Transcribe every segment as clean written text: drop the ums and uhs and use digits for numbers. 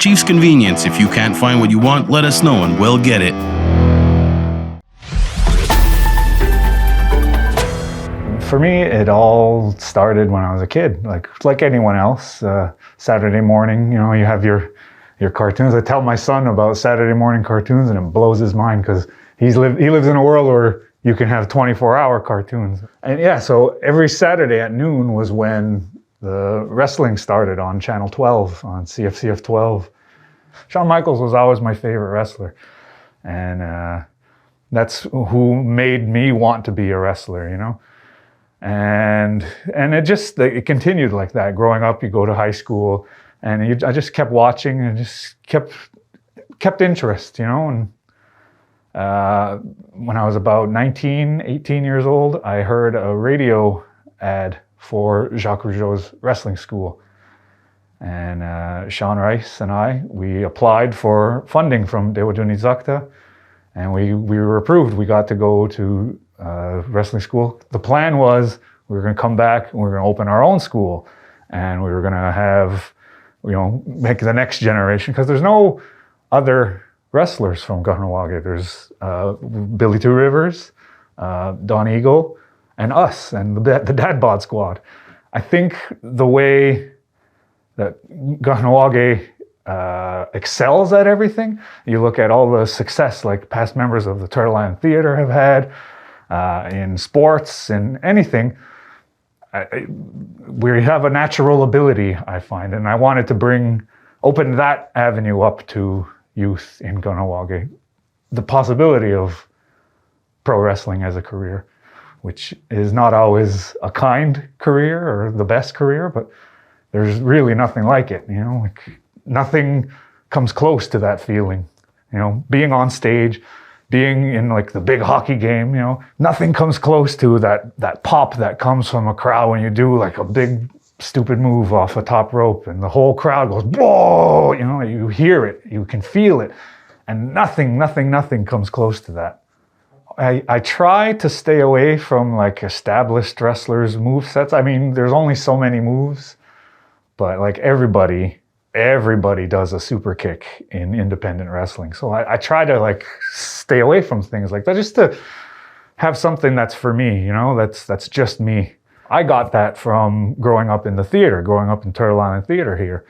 Chief's Convenience. If you can't find what you want, let us know and we'll get it. For me, it all started when I was a kid, like anyone else. Saturday morning, you have your cartoons. I tell my son about Saturday morning cartoons, and it blows his mind because he lives in a world where you can have 24-hour cartoons. And yeah, so every Saturday at noon was when the wrestling started on Channel 12, on CFCF 12. Shawn Michaels was always my favorite wrestler, and that's who made me want to be a wrestler, And it continued like that. Growing up, you go to high school, and I just kept watching and just kept interest, And when I was about 18 years old, I heard a radio ad for Jacques Rougeau's wrestling school. And Sean Rice and we applied for funding from Dewadunizakta, and we were approved. We got to go to wrestling school. The plan was we were going to come back and we were going to open our own school, and we were going to have, make the next generation, because there's no other wrestlers from Kahnawake. There's Billy Two Rivers, Don Eagle, and us, and the Dad Bod Squad. I think the way that Kahnawake excels at everything, you look at all the success like past members of the Turtle Island Theatre have had, in sports and anything, we have a natural ability, I find, and I wanted to open that avenue up to youth in Kahnawake, the possibility of pro wrestling as a career, which is not always a kind career or the best career, but there's really nothing like it, nothing comes close to that feeling, being on stage, being in the big hockey game, nothing comes close to that pop that comes from a crowd when you do a big stupid move off a top rope and the whole crowd goes, whoa, you hear it, you can feel it, and nothing comes close to that. I try to stay away from established wrestlers' move sets. I mean, there's only so many moves, but everybody does a super kick in independent wrestling. So I try to stay away from things like that, just to have something that's for me, that's just me. I got that from growing up in the theater, growing up in Turtle Island Theatre here.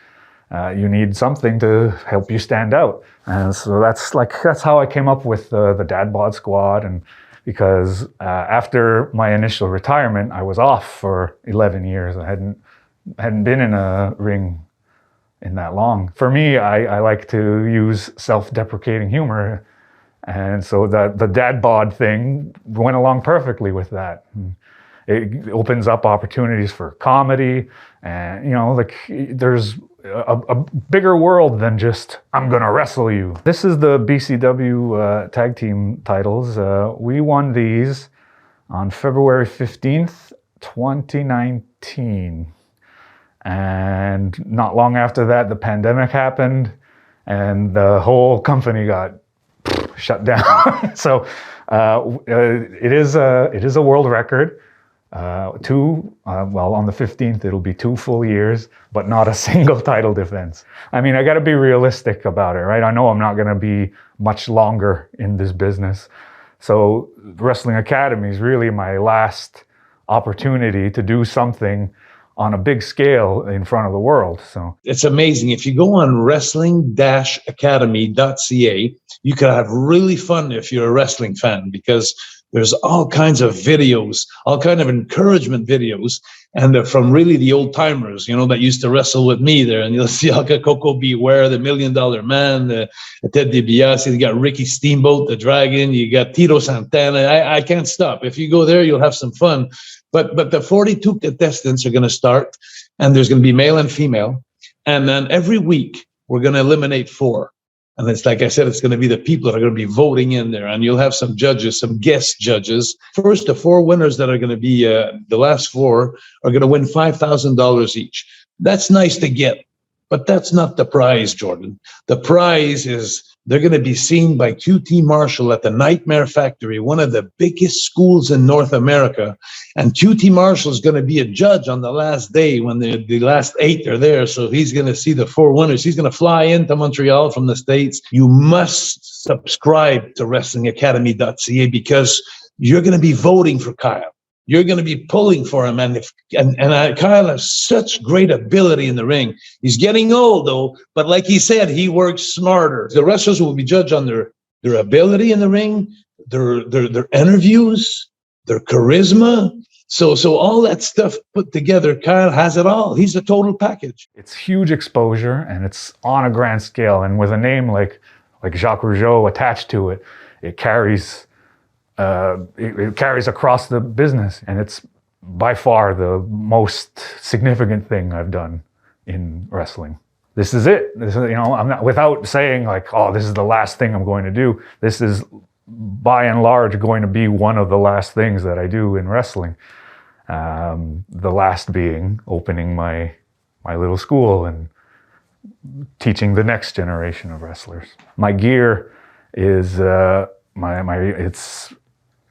You need something to help you stand out. And so that's how I came up with the Dad Bod Squad. And because after my initial retirement, I was off for 11 years. I hadn't been in a ring in that long. For me, I like to use self-deprecating humor, and so the dad bod thing went along perfectly with that. It opens up opportunities for comedy, and there's a bigger world than just I'm gonna wrestle you. This is the BCW tag team titles. We won these on February 15th, 2019. And not long after that, the pandemic happened and the whole company got shut down. So it is a world record. On the 15th, it'll be 2 full years, but not a single title defense. I mean, I got to be realistic about it, right? I know I'm not going to be much longer in this business. So Wrestling Academy is really my last opportunity to do something on a big scale in front of the world. So it's amazing. If you go on wrestling-academy.ca, you can have really fun if you're a wrestling fan, because there's all kinds of videos, all kind of encouragement videos, and they're from really the old timers, that used to wrestle with me there. And you'll see Coco Beware, the $1 Million Man, Ted DiBiase, you got Ricky Steamboat, the Dragon, you got Tito Santana. I can't stop. If you go there, you'll have some fun. But the 42 contestants are going to start, and there's going to be male and female. And then every week, we're going to eliminate 4. And it's like I said, it's going to be the people that are going to be voting in there. And you'll have some judges, some guest judges. First, the 4 winners that are going to be the last 4 are going to win $5,000 each. That's nice to get, but that's not the prize, Jordan. The prize is they're going to be seen by QT Marshall at the Nightmare Factory, one of the biggest schools in North America. And QT Marshall is going to be a judge on the last day when the last 8 are there. So he's going to see the 4 winners. He's going to fly into Montreal from the States. You must subscribe to WrestlingAcademy.ca because you're going to be voting for Kyle. You're going to be pulling for him. And Kyle has such great ability in the ring. He's getting old, though. But like he said, he works smarter. The wrestlers will be judged on their ability in the ring, their interviews, their charisma. So all that stuff put together, Kyle has it all. He's a total package. It's huge exposure, and it's on a grand scale. And with a name like Jacques Rougeau attached to it, it carries across the business, and it's by far the most significant thing I've done in wrestling. This is it. This is, I'm not, without saying like, oh, this is the last thing I'm going to do. This is by and large going to be one of the last things that I do in wrestling. The last being opening my little school and teaching the next generation of wrestlers. My gear is it's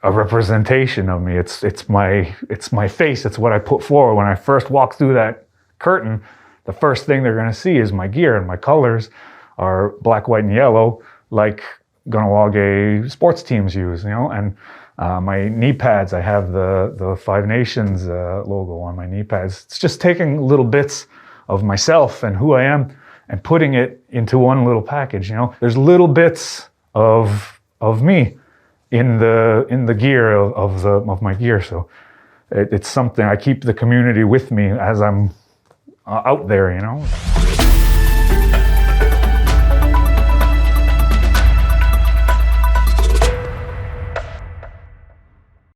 a representation of me. It's my face. It's what I put forward. When I first walk through that curtain, the first thing they're going to see is my gear, and my colors are black, white, and yellow, like Kahnawake sports teams use. And my knee pads, I have the Five Nations logo on my knee pads. It's just taking little bits of myself and who I am and putting it into one little package. There's little bits of me in the gear of my gear. So it's something I keep the community with me as I'm out there.